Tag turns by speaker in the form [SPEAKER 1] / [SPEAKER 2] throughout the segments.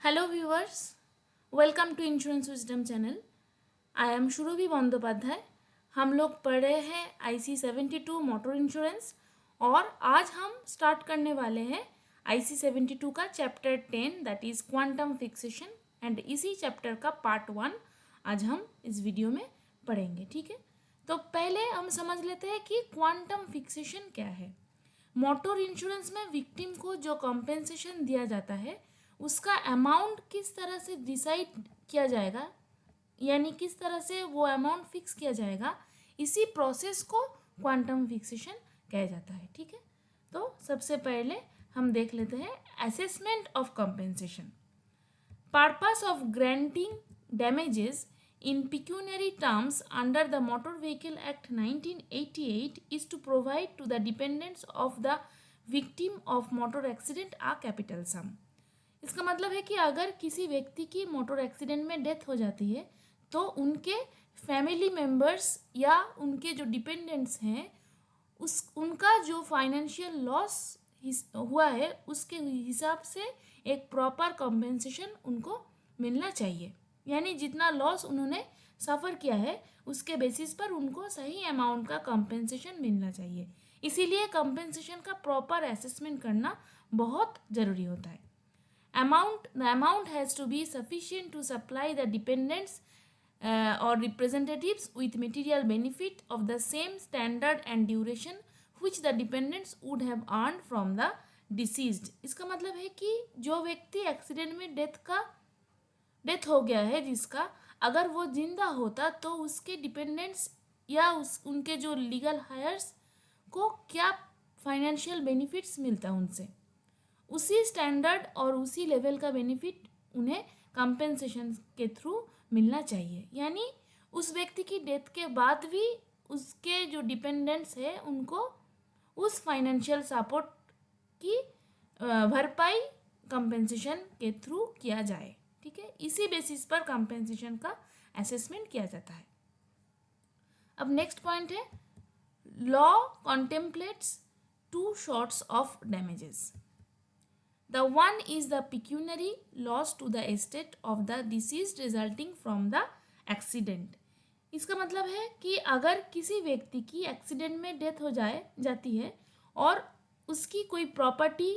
[SPEAKER 1] Hello viewers, welcome to insurance wisdom channel. I am शुरूभी बंदोपाध्याय। हम लोग पढ़ रहे हैं IC 72 मोटर इंश्योरेंस और आज हम स्टार्ट करने वाले हैं IC 72 का chapter 10 that is quantum fixation and इसी चैप्टर का पार्ट 1 आज हम इस वीडियो में पढ़ेंगे। ठीक है, तो पहले हम समझ लेते हैं कि क्वांटम फिक्सेशन क्या है। मोटर इंश्योरेंस में विक्टिम को जो कॉम्पेंसेशन दिया जाता है उसका अमाउंट किस तरह से डिसाइड किया जाएगा, यानी किस तरह से वो अमाउंट फिक्स किया जाएगा, इसी प्रोसेस को क्वांटम फिक्सेशन कहा जाता है। ठीक है, तो सबसे पहले हम देख लेते हैं assessment of compensation. Purpose of granting damages in pecuniary terms under the Motor Vehicle Act 1988 is to provide to the dependents of the victim of motor accident a capital sum। इसका मतलब है कि अगर किसी व्यक्ति की मोटर एक्सीडेंट में death हो जाती है तो उनके फैमिली मेम्बर्स या उनके जो डिपेंडेंट्स हैं उनका जो फाइनेंशियल लॉस हुआ है उसके हिसाब से एक प्रॉपर कॉम्पेंसेशन उनको मिलना चाहिए। यानी जितना लॉस उन्होंने सफ़र किया है उसके बेसिस पर उनको सही अमाउंट का कॉम्पेंसेशन मिलना चाहिए। इसीलिए कॉम्पेंसेशन का प्रॉपर असेसमेंट करना बहुत ज़रूरी होता है। The amount has to be sufficient to supply the dependents or representatives with material benefit of the same standard and duration which the dependents would have earned from the deceased। इसका मतलब है कि जो व्यक्ति एक्सीडेंट में death हो गया है जिसका, अगर वो जिंदा होता तो उसके डिपेंडेंट्स या उनके जो लीगल हायर्स को क्या फाइनेंशियल बेनिफिट्स मिलता उनसे, उसी स्टैंडर्ड और उसी लेवल का बेनिफिट उन्हें कंपेंसेशन के थ्रू मिलना चाहिए। यानी उस व्यक्ति की डेथ के बाद भी उसके जो डिपेंडेंट्स हैं उनको उस फाइनेंशियल सपोर्ट की भरपाई कंपेंसेशन के थ्रू किया जाए। ठीक है, इसी बेसिस पर कंपेंसेशन का असेसमेंट किया जाता है। अब नेक्स्ट पॉइंट है law contemplates two sorts of damages. The one is the pecuniary loss to the estate of the deceased resulting from the accident। इसका मतलब है कि अगर किसी व्यक्ति की एक्सीडेंट में डेथ हो जाती है और उसकी कोई प्रॉपर्टी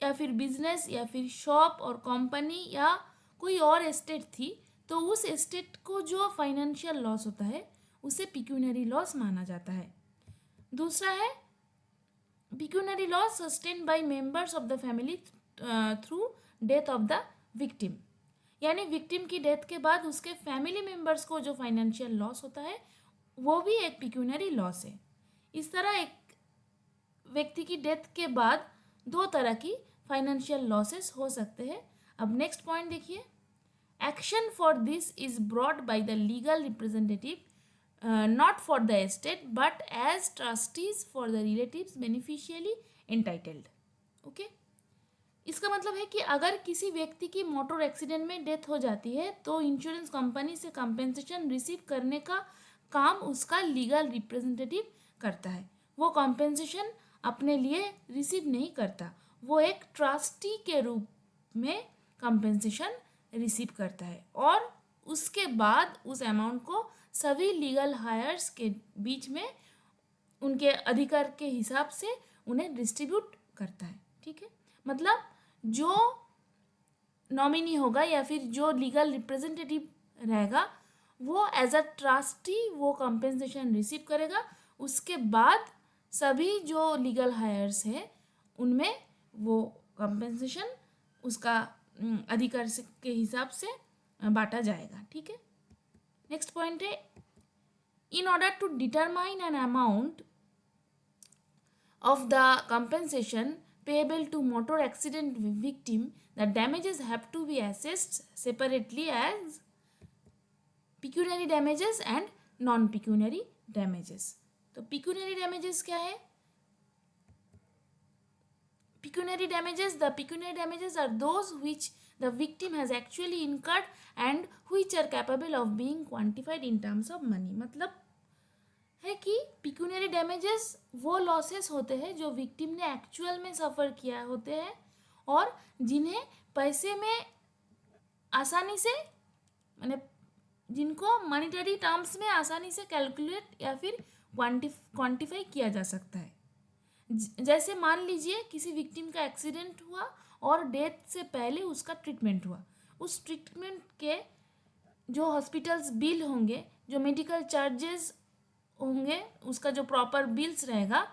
[SPEAKER 1] या फिर बिजनेस या फिर शॉप और कंपनी या कोई और एस्टेट थी, तो उस एस्टेट को जो फाइनेंशियल लॉस होता है उसे पिक्यूनरी लॉस माना जाता है। दूसरा है pecuniary loss sustained by members of the family through death of the victim। यानी विक्टिम की डेथ के बाद उसके फैमिली मेम्बर्स को जो फाइनेंशियल लॉस होता है वो भी एक पिक्यूनरी लॉस है। इस तरह एक व्यक्ति की डेथ के बाद दो तरह की फाइनेंशियल लॉसेस हो सकते हैं। अब नेक्स्ट पॉइंट देखिए, action for this is brought by the legal representative not for the estate but as trustees for the relatives beneficially entitled। Okay, इसका मतलब है कि अगर किसी व्यक्ति की मोटर एक्सीडेंट में डेथ हो जाती है तो इंश्योरेंस कंपनी से कंपेंसेशन रिसीव करने का काम उसका लीगल रिप्रेजेंटेटिव करता है। वो कंपेंसेशन अपने लिए रिसीव नहीं करता, वो एक ट्रस्टी के रूप में कंपेंसेशन रिसीव करता है और उसके बाद उस अमाउंट को सभी लीगल हायर्स के बीच में उनके अधिकार के हिसाब से उन्हें डिस्ट्रीब्यूट करता है। ठीक है, मतलब जो नॉमिनी होगा या फिर जो लीगल रिप्रेजेंटेटिव रहेगा वो एज अ ट्रस्टी वो कंपेंसेशन रिसीव करेगा। उसके बाद सभी जो लीगल हायर्स हैं उनमें वो कंपेंसेशन उसका अधिकार के हिसाब से बांटा जाएगा। ठीक है, नेक्स्ट पॉइंट है in order to determine an amount of the compensation payable to motor accident victim, the damages have to be assessed separately as pecuniary damages and non pecuniary damages। तो pecuniary damages क्या है? Pecuniary damages are those which the victim has actually incurred and which are capable of being quantified in terms of money। मतलब है कि pecuniary damages वो losses होते हैं जो विक्टिम ने एक्चुअल में सफ़र किया होते हैं और जिन्हें पैसे में आसानी से मैंने जिनको मॉनेटरी टर्म्स में आसानी से कैलकुलेट या फिर क्वांटिफाई किया जा सकता है। जैसे मान लीजिए किसी विक्टिम का एक्सीडेंट हुआ और डेथ से पहले उसका ट्रीटमेंट हुआ, उस ट्रीटमेंट के जो हॉस्पिटल्स बिल होंगे, जो मेडिकल चार्जेस होंगे, उसका जो प्रॉपर बिल्स रहेगा,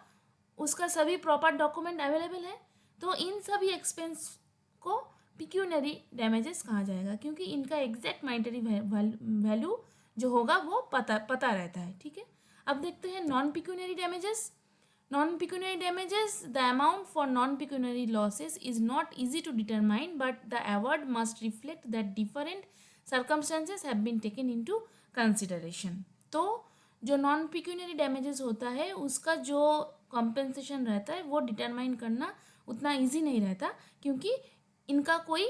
[SPEAKER 1] उसका सभी प्रॉपर डॉक्यूमेंट अवेलेबल है, तो इन सभी एक्सपेंस को पिक्यूनरी डैमेजेस कहा जाएगा, क्योंकि इनका एग्जैक्ट मॉनेटरी वैल्यू जो होगा वो पता रहता है। ठीक है, अब देखते हैं non pecuniary damages. Non pecuniary damages, the amount for non pecuniary losses is not easy to determine, but the award must reflect that different circumstances have been taken into consideration. तो जो नॉन पिक्यूनरी डैमेजेस होता है उसका जो compensation रहता है वो determine करना उतना इजी नहीं रहता, क्योंकि इनका कोई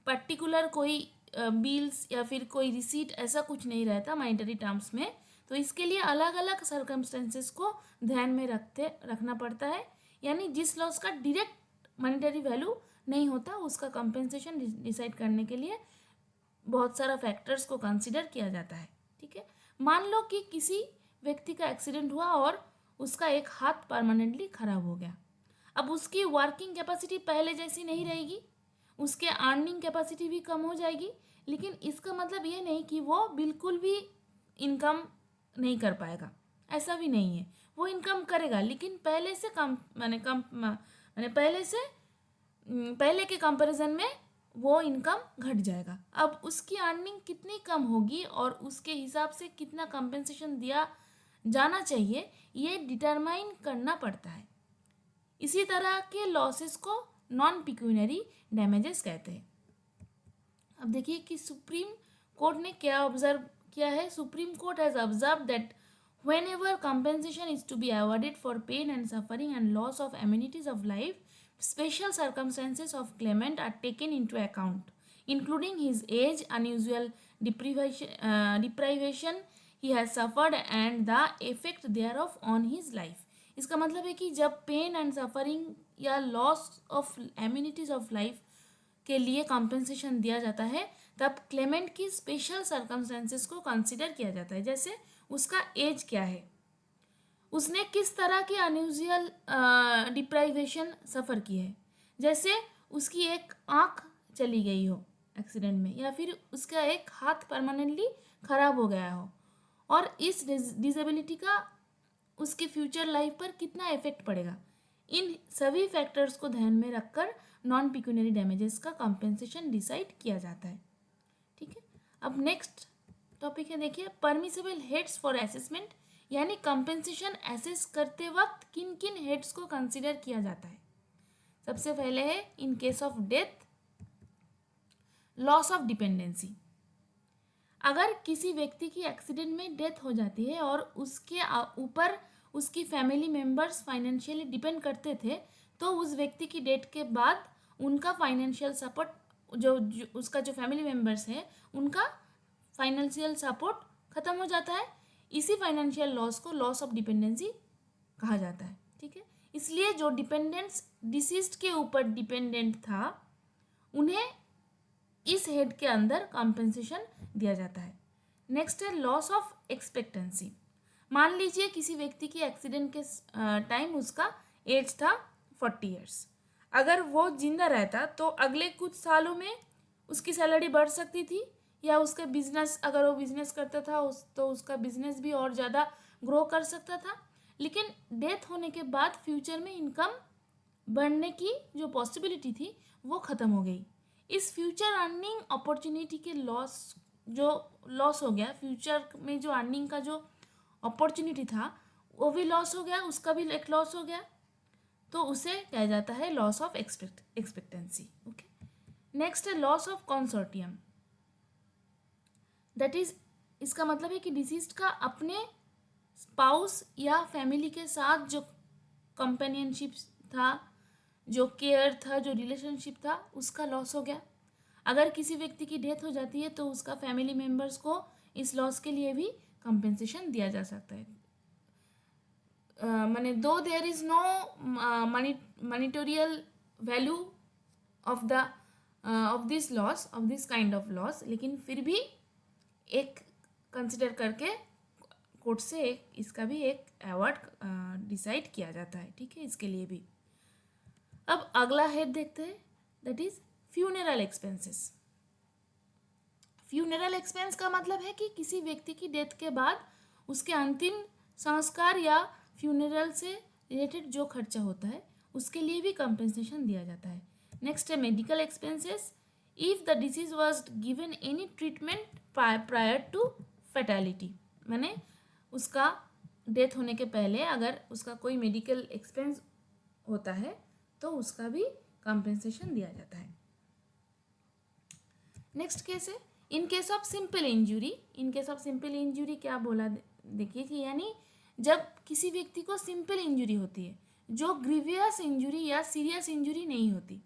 [SPEAKER 1] पर्टिकुलर कोई बिल्स या फिर कोई रिसीट ऐसा कुछ नहीं रहता मॉनेटरी टर्म्स में। तो इसके लिए अलग अलग सर्कमस्टेंसेस को ध्यान में रखना पड़ता है, यानी जिस लॉस का डायरेक्ट मॉनेटरी वैल्यू नहीं होता उसका कंपेंसेशन डिसाइड करने के लिए बहुत सारा फैक्टर्स को कंसिडर किया जाता है। ठीक है, मान लो कि किसी व्यक्ति का एक्सीडेंट हुआ और उसका एक हाथ परमानेंटली खराब हो गया। अब उसकी वर्किंग कैपेसिटी पहले जैसी नहीं रहेगी, उसके अर्निंग कैपेसिटी भी कम हो जाएगी, लेकिन इसका मतलब ये नहीं कि वो बिल्कुल भी इनकम नहीं कर पाएगा, ऐसा भी नहीं है। वो इनकम करेगा, लेकिन पहले से कम माने पहले के कंपैरिजन में वो इनकम घट जाएगा। अब उसकी अर्निंग कितनी कम होगी और उसके हिसाब से कितना कंपेंसेशन दिया जाना चाहिए ये डिटरमाइन करना पड़ता है। इसी तरह के लॉसेस को नॉन पिक्यूनरी डैमेजेस कहते हैं। अब देखिए कि सुप्रीम कोर्ट ने क्या ऑब्जर्व किया है। Supreme court has observe that whenever compensation is to be awarded for pain and suffering and loss of amenities of life, special circumstances of claimant are taken into account, including his age, unusual deprivation he has suffered and the effect thereof on his life. इसका मतलब है कि जब pen and suffering या loss of amenities of life के लिए compensation दिया जाता है तब क्लेमेंट की स्पेशल सर्कमस्टेंसेस को कंसिडर किया जाता है। जैसे उसका एज क्या है, उसने किस तरह की अनयूजुअल डिप्राइवेशन सफ़र की है, जैसे उसकी एक आँख चली गई हो एक्सीडेंट में, या फिर उसका एक हाथ परमानेंटली ख़राब हो गया हो, और इस डिसेबिलिटी का उसके फ्यूचर लाइफ पर कितना इफेक्ट पड़ेगा। इन सभी फैक्टर्स को ध्यान में रखकर नॉन पिक्यूनरी डैमेजेस का कॉम्पेंसेशन डिसाइड किया जाता है। ठीक है, अब नेक्स्ट टॉपिक है, देखिए परमिसेबल हेड्स फॉर असेसमेंट, यानी कंपेंसेशन असेस करते वक्त किन किन हेड्स को कंसिडर किया जाता है। सबसे पहले है in case of death, loss of dependency. अगर किसी व्यक्ति की एक्सीडेंट में डेथ हो जाती है और उसके ऊपर उसकी फैमिली मेम्बर्स फाइनेंशियली डिपेंड करते थे, तो उस व्यक्ति की डेथ के बाद उनका फाइनेंशियल सपोर्ट जो उसका जो फैमिली मेम्बर्स है उनका फाइनेंशियल सपोर्ट ख़त्म हो जाता है। इसी फाइनेंशियल लॉस को लॉस ऑफ डिपेंडेंसी कहा जाता है। ठीक है, इसलिए जो डिपेंडेंट्स डिसीज्ड के ऊपर डिपेंडेंट था उन्हें इस हेड के अंदर कॉम्पेंसेशन दिया जाता है। नेक्स्ट है लॉस ऑफ एक्सपेक्टेंसी। मान लीजिए किसी व्यक्ति की एक्सीडेंट के टाइम उसका एज था 40 ईयर्स। अगर वो जिंदा रहता तो अगले कुछ सालों में उसकी सैलरी बढ़ सकती थी, या उसका बिजनेस, अगर वो बिजनेस करता था तो उसका बिजनेस भी और ज़्यादा ग्रो कर सकता था। लेकिन डेथ होने के बाद फ्यूचर में इनकम बढ़ने की जो पॉसिबिलिटी थी वो ख़त्म हो गई। इस फ्यूचर अर्निंग अपॉर्चुनिटी के लॉस हो गया, फ्यूचर में जो अर्निंग का जो अपॉर्चुनिटी था वो भी लॉस हो गया, उसका भी एक लॉस हो गया, तो उसे कहा जाता है loss of expectancy. Okay, next है loss of consortium. That is, इसका मतलब है कि डिसीज्ड का अपने स्पाउस या फैमिली के साथ जो कंपेनियनशिप था, जो केयर था, जो रिलेशनशिप था, उसका लॉस हो गया। अगर किसी व्यक्ति की डेथ हो जाती है तो उसका फैमिली मेम्बर्स को इस लॉस के लिए भी कंपेंसेशन दिया जा सकता है। माने though there is no monitorial value of the of this loss, of this kind of loss, लेकिन फिर भी एक कंसिडर करके कोर्ट से इसका भी एक अवार्ड डिसाइड किया जाता है, ठीक है, इसके लिए भी। अब अगला हेड देखते हैं, that is funeral expenses. Funeral expense का मतलब है कि किसी व्यक्ति की डेथ के बाद उसके अंतिम संस्कार या फ्यूनरल से रिलेटेड जो खर्चा होता है उसके लिए भी कंपेंसेशन दिया जाता है। नेक्स्ट है medical expenses. If the disease was given any treatment prior to fatality, मैंने उसका डेथ होने के पहले अगर उसका कोई मेडिकल एक्सपेंस होता है तो उसका भी कंपेंसेशन दिया जाता है। नेक्स्ट केस है in case of simple injury. In case of simple injury क्या बोला देखिए कि यानी जब किसी व्यक्ति को सिंपल इंजुरी होती है जो ग्रीवियस इंजुरी या सीरियस इंजुरी नहीं होती,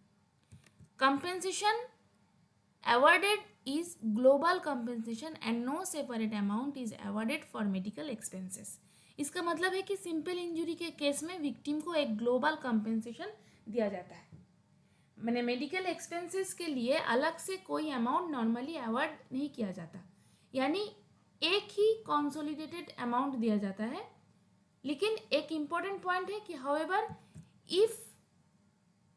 [SPEAKER 1] compensation awarded is global compensation and no separate amount is awarded for medical expenses। इसका मतलब है कि सिंपल इंजुरी के केस में विक्टिम को एक ग्लोबल कंपेंसेशन दिया जाता है। मैंने मेडिकल एक्सपेंसेस के लिए अलग से कोई अमाउंट नॉर्मली अवार्ड नहीं किया जाता, यानी एक ही कंसोलिडेटेड अमाउंट दिया जाता है। लेकिन एक इम्पॉर्टेंट पॉइंट है कि हाउएवर इफ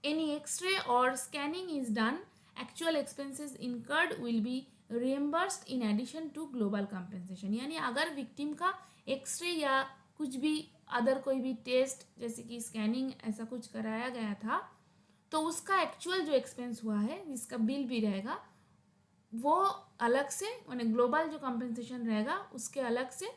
[SPEAKER 1] एनी एक्सरे और scanning is done, actual expenses incurred will be reimbursed in addition to global compensation. यानी अगर विक्टिम का एक्सरे या कुछ भी अदर कोई भी टेस्ट जैसे कि स्कैनिंग ऐसा कुछ कराया गया था तो उसका एक्चुअल जो एक्सपेंस हुआ है जिसका बिल भी रहेगा वो अलग से, माने ग्लोबल जो कंपेंसेशन रहेगा उसके अलग से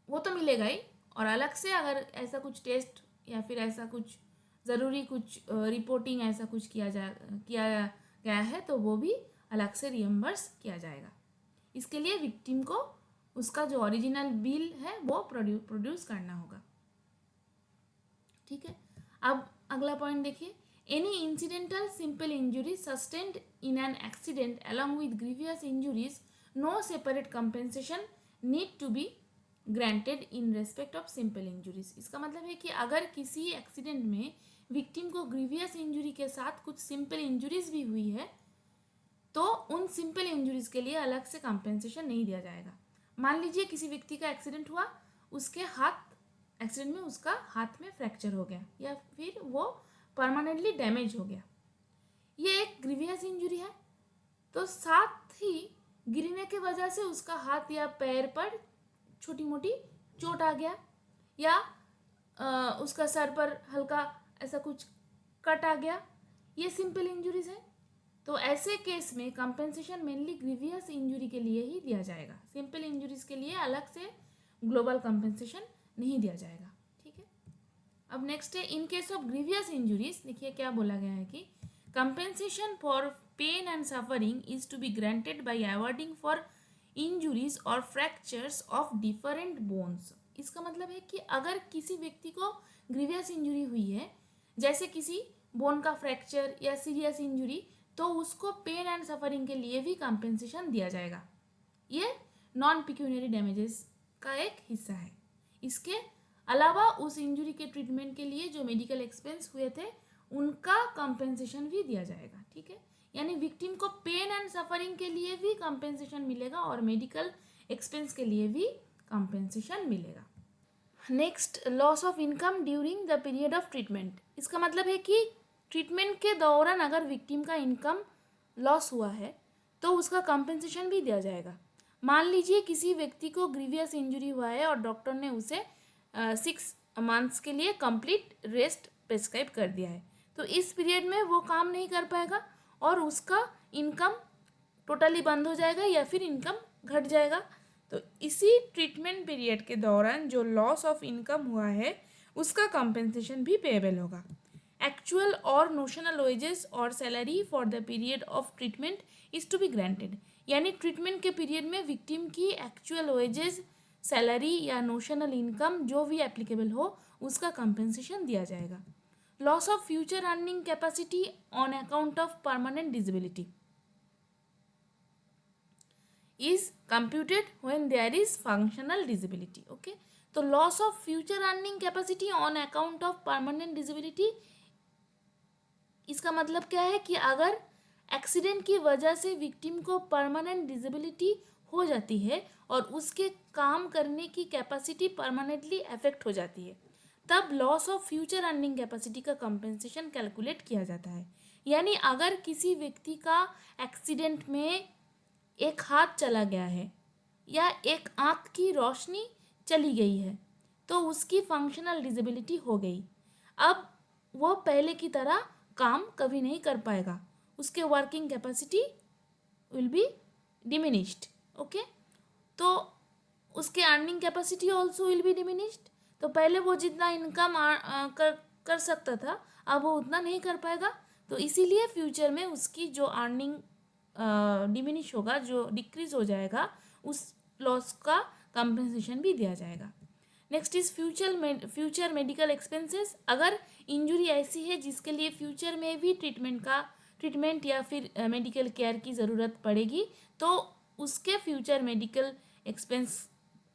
[SPEAKER 1] वो तो मिलेगा ही, और अलग से अगर ऐसा कुछ टेस्ट या फिर ऐसा कुछ ज़रूरी कुछ रिपोर्टिंग ऐसा कुछ किया गया है तो वो भी अलग से रिएम्बर्स किया जाएगा। इसके लिए विक्टिम को उसका जो ओरिजिनल बिल है वो प्रोड्यूस करना होगा, ठीक है। अब अगला पॉइंट देखिए, any incidental simple injury sustained in an accident along with grievous injuries, no separate compensation need to be granted in respect of simple injuries. इसका मतलब है कि अगर किसी एक्सीडेंट में विक्टिम को ग्रीवियस इंजुरी के साथ कुछ सिंपल इंजुरीज भी हुई है तो उन सिंपल इंजुरीज के लिए अलग से कंपेंसेशन नहीं दिया जाएगा। मान लीजिए किसी व्यक्ति का एक्सीडेंट हुआ, उसके एक्सीडेंट में उसका हाथ में फ्रैक्चर हो गया या फिर वो परमानेंटली डैमेज हो गया, ये एक ग्रीवियस इंजुरी है। तो साथ ही गिरने की वजह से उसका हाथ या पैर पर छोटी मोटी चोट आ गया या उसका सर पर हल्का ऐसा कुछ कट आ गया, ये सिंपल इंजुरीज है। तो ऐसे केस में कंपेंसेशन मेनली ग्रीवियस इंजुरी के लिए ही दिया जाएगा, सिंपल इंजुरीज के लिए अलग से ग्लोबल कंपेंसेशन नहीं दिया जाएगा, ठीक है। अब नेक्स्ट है in case of grievous injuries, देखिए क्या बोला गया है कि compensation for pain and suffering is to be granted by awarding for injuries और फ्रैक्चर्स ऑफ डिफरेंट बोन्स। इसका मतलब है कि अगर किसी व्यक्ति को ग्रीवियस इंजुरी हुई है जैसे किसी बोन का फ्रैक्चर या सीरियस इंजुरी, तो उसको पेन एंड सफरिंग के लिए भी कंपेंसेशन दिया जाएगा। ये नॉन पिक्यूनियरी डैमेजेस का एक हिस्सा है। इसके अलावा उस इंजुरी के ट्रीटमेंट के लिए जो मेडिकल एक्सपेंस हुए थे उनका कंपेंसेशन भी दिया जाएगा, ठीक है। यानी विक्टिम को पेन एंड सफरिंग के लिए भी कंपेंसेशन मिलेगा और मेडिकल एक्सपेंस के लिए भी कंपेंसेशन मिलेगा। Next, loss of income during the period of treatment. इसका मतलब है कि ट्रीटमेंट के दौरान अगर विक्टिम का इनकम लॉस हुआ है तो उसका कंपेंसेशन भी दिया जाएगा। मान लीजिए किसी व्यक्ति को ग्रीवियस इंजरी हुआ है और डॉक्टर ने उसे 6 मंथ्स के लिए कंप्लीट रेस्ट प्रिस्क्राइब कर दिया है, तो इस पीरियड में वो काम नहीं कर पाएगा और उसका इनकम टोटली बंद हो जाएगा या फिर इनकम घट जाएगा। तो इसी ट्रीटमेंट पीरियड के दौरान जो लॉस ऑफ इनकम हुआ है उसका कंपेंसेशन भी पेएबल होगा। एक्चुअल और नोशनल वेजेस और salary for the period of treatment is to be granted, यानी ट्रीटमेंट के पीरियड में विक्टिम की एक्चुअल वेजेस, सैलरी या नोशनल इनकम जो भी एप्लीकेबल हो उसका कंपेंसेशन दिया जाएगा। Loss of future earning capacity on account of permanent disability is computed when there is functional disability, okay। तो loss of future earning capacity on account of permanent disability, इसका मतलब क्या है कि अगर एक्सीडेंट की वजह से विक्टिम को परमानेंट डिसेबिलिटी हो जाती है और उसके काम करने की कैपेसिटी परमानेंटली अफेक्ट हो जाती है, तब loss of future earning capacity का कंपेंसेशन कैलकुलेट किया जाता है। यानी अगर किसी व्यक्ति का एक्सीडेंट में एक हाथ चला गया है या एक आँख की रोशनी चली गई है तो उसकी फंक्शनल डिसेबिलिटी हो गई। अब वो पहले की तरह काम कभी नहीं कर पाएगा, उसके working capacity will be diminished. Okay, तो उसके earning capacity also will be diminished. तो पहले वो जितना इनकम कर सकता था अब वो उतना नहीं कर पाएगा, तो इसीलिए फ्यूचर में उसकी जो अर्निंग डिमिनिश होगा, जो डिक्रीज हो जाएगा, उस लॉस का कंपनसेशन भी दिया जाएगा। Next is future medical expenses. अगर इंजरी ऐसी है जिसके लिए फ्यूचर में भी ट्रीटमेंट या फिर मेडिकल केयर की ज़रूरत पड़ेगी तो उसके फ्यूचर मेडिकल एक्सपेंस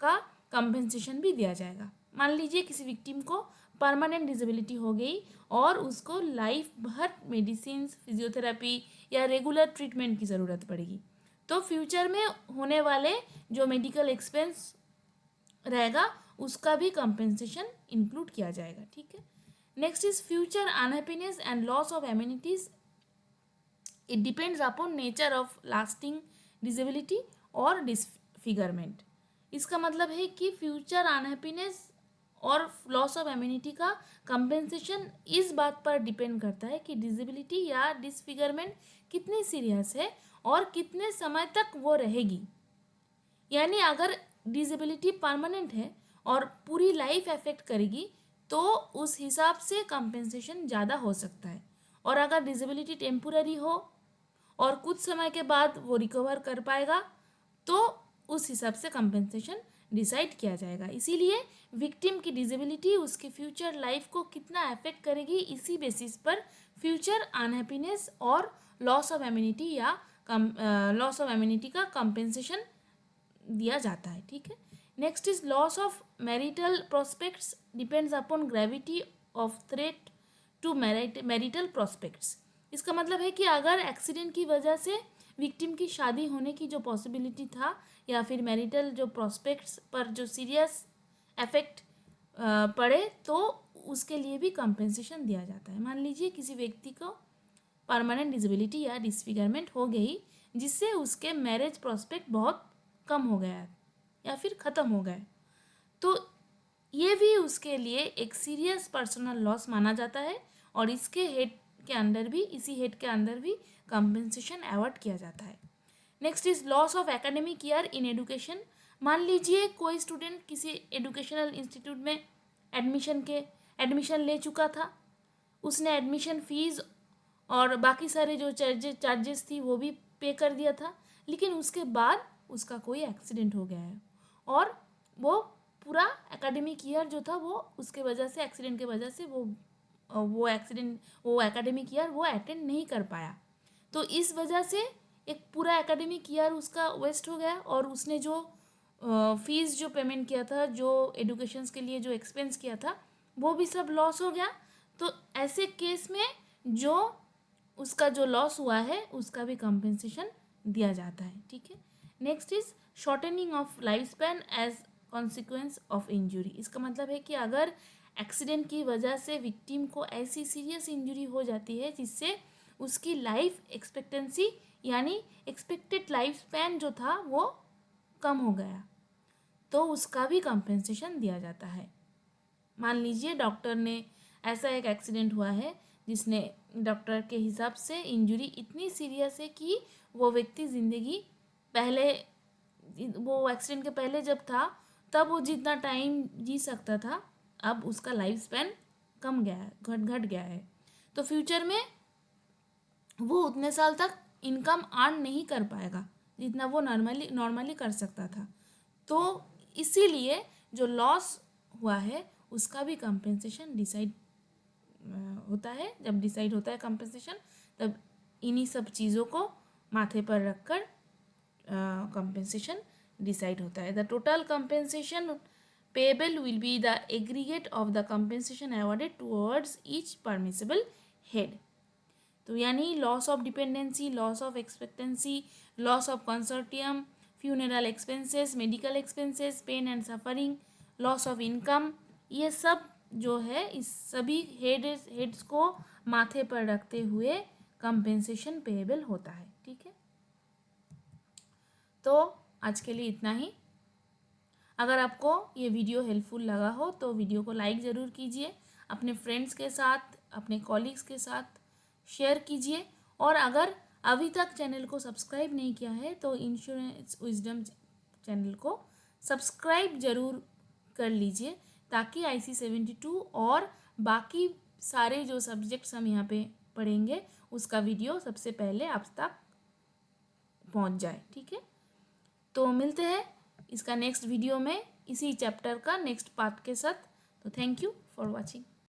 [SPEAKER 1] का कंपनसेशन भी दिया जाएगा। मान लीजिए किसी विक्टिम को परमानेंट डिसेबिलिटी हो गई और उसको लाइफ भर मेडिसिन, फिजियोथेरेपी या रेगुलर ट्रीटमेंट की ज़रूरत पड़ेगी, तो फ्यूचर में होने वाले जो मेडिकल एक्सपेंस रहेगा उसका भी कंपेंसेशन इंक्लूड किया जाएगा। ठीक है, next is future unhappiness and loss of amenities. It depends upon nature of lasting disability और डिसफिगरमेंट। इसका मतलब है कि फ्यूचर अनहैप्पीनेस और लॉस ऑफ इम्यूनिटी का कंपेंसेशन इस बात पर डिपेंड करता है कि डिसेबिलिटी या डिसफिगरमेंट कितनी सीरियस है और कितने समय तक वो रहेगी। यानी अगर डिसेबिलिटी परमानेंट है और पूरी लाइफ अफेक्ट करेगी तो उस हिसाब से कंपेंसेशन ज़्यादा हो सकता है, और अगर डिसेबिलिटी टेम्पोररी हो और कुछ समय के बाद वो रिकवर कर पाएगा तो उस हिसाब से कंपेंसेशन डिसाइड किया जाएगा। इसीलिए विक्टिम की डिसेबिलिटी उसकी फ्यूचर लाइफ को कितना अफेक्ट करेगी, इसी बेसिस पर फ्यूचर अनहैप्पीनेस और लॉस ऑफ इम्यूनिटी या लॉस ऑफ इम्यूनिटी का कंपेंसेशन दिया जाता है। ठीक है, next is loss of marital prospects depends upon gravity of threat to marital prospects. इसका मतलब है कि अगर एक्सीडेंट की वजह से विक्टिम की शादी होने की जो पॉसिबिलिटी था या फिर मैरिटल जो प्रोस्पेक्ट्स पर जो सीरियस इफेक्ट पड़े तो उसके लिए भी कंपेंसेशन दिया जाता है। मान लीजिए किसी व्यक्ति को परमानेंट डिसेबिलिटी या डिसफिगरमेंट हो गई जिससे उसके मैरिज प्रोस्पेक्ट बहुत कम हो गया या फिर ख़त्म हो गए, तो ये भी उसके लिए एक सीरियस पर्सनल लॉस माना जाता है और इसके हेड के अंदर भी, इसी हेड के अंदर भी कंपेंसेशन अवॉर्ड किया जाता है। Next is loss of academic year in education. मान लीजिए कोई स्टूडेंट किसी एजुकेशनल इंस्टीट्यूट में एडमिशन ले चुका था, उसने एडमिशन फीस और बाकी सारे जो चार्जेस थी वो भी पे कर दिया था, लेकिन उसके बाद उसका कोई एक्सीडेंट हो गया है और वो पूरा एकेडमिक ईयर जो था वो उसके वजह से, एक्सीडेंट के वजह से वो एकेडमिक ईयर वो अटेंड नहीं कर पाया, तो इस वजह से एक पूरा एकेडमिक ईयर उसका वेस्ट हो गया और उसने जो फीस जो पेमेंट किया था, जो एडुकेशंस के लिए जो एक्सपेंस किया था, वो भी सब लॉस हो गया। तो ऐसे केस में जो उसका जो लॉस हुआ है उसका भी कंपेंसेशन दिया जाता है। ठीक है, next is shortening of life span as consequence of injury. इसका मतलब है कि अगर एक्सीडेंट की वजह से विक्टिम को ऐसी सीरियस इंजरी हो जाती है जिससे उसकी लाइफ एक्सपेक्टेंसी यानी एक्सपेक्टेड लाइफ स्पैन जो था वो कम हो गया, तो उसका भी कंपेंसेशन दिया जाता है। मान लीजिए डॉक्टर ने, ऐसा एक एक्सीडेंट हुआ है जिसने डॉक्टर के हिसाब से इंजरी इतनी सीरियस है कि वो व्यक्ति ज़िंदगी पहले, वो एक्सीडेंट के पहले जब था तब वो जितना टाइम जी सकता था अब उसका लाइफ स्पैन कम गया है, घट गया है, तो फ्यूचर में वो उतने साल तक इनकम अर्न नहीं कर पाएगा जितना वो नॉर्मली कर सकता था। तो इसीलिए जो लॉस हुआ है उसका भी कंपेंसेशन डिसाइड होता है। जब डिसाइड होता है कंपेंसेशन तब इन्हीं सब चीज़ों को माथे पर रखकर कंपेंसेशन डिसाइड होता है। The total compensation payable will be the aggregate of the compensation awarded towards each permissible head. तो यानी loss of dependency, loss of expectancy, loss of consortium, funeral expenses, medical expenses, pain and suffering, loss of income, ये सब जो है इस सभी heads को माथे पर रखते हुए कंपेंसेशन पेएबल होता है। ठीक है, तो आज के लिए इतना ही। अगर आपको ये वीडियो हेल्पफुल लगा हो तो वीडियो को लाइक ज़रूर कीजिए, अपने फ्रेंड्स के साथ, अपने कॉलीग्स के साथ शेयर कीजिए, और अगर अभी तक चैनल को सब्सक्राइब नहीं किया है तो इंश्योरेंस विजडम चैनल को सब्सक्राइब ज़रूर कर लीजिए, ताकि IC72 और बाकी सारे जो सब्जेक्ट्स हम यहाँ पे पढ़ेंगे उसका वीडियो सबसे पहले आप तक पहुँच जाए। ठीक है, तो मिलते हैं इसका नेक्स्ट वीडियो में इसी चैप्टर का नेक्स्ट पार्ट के साथ। तो थैंक यू फॉर वॉचिंग।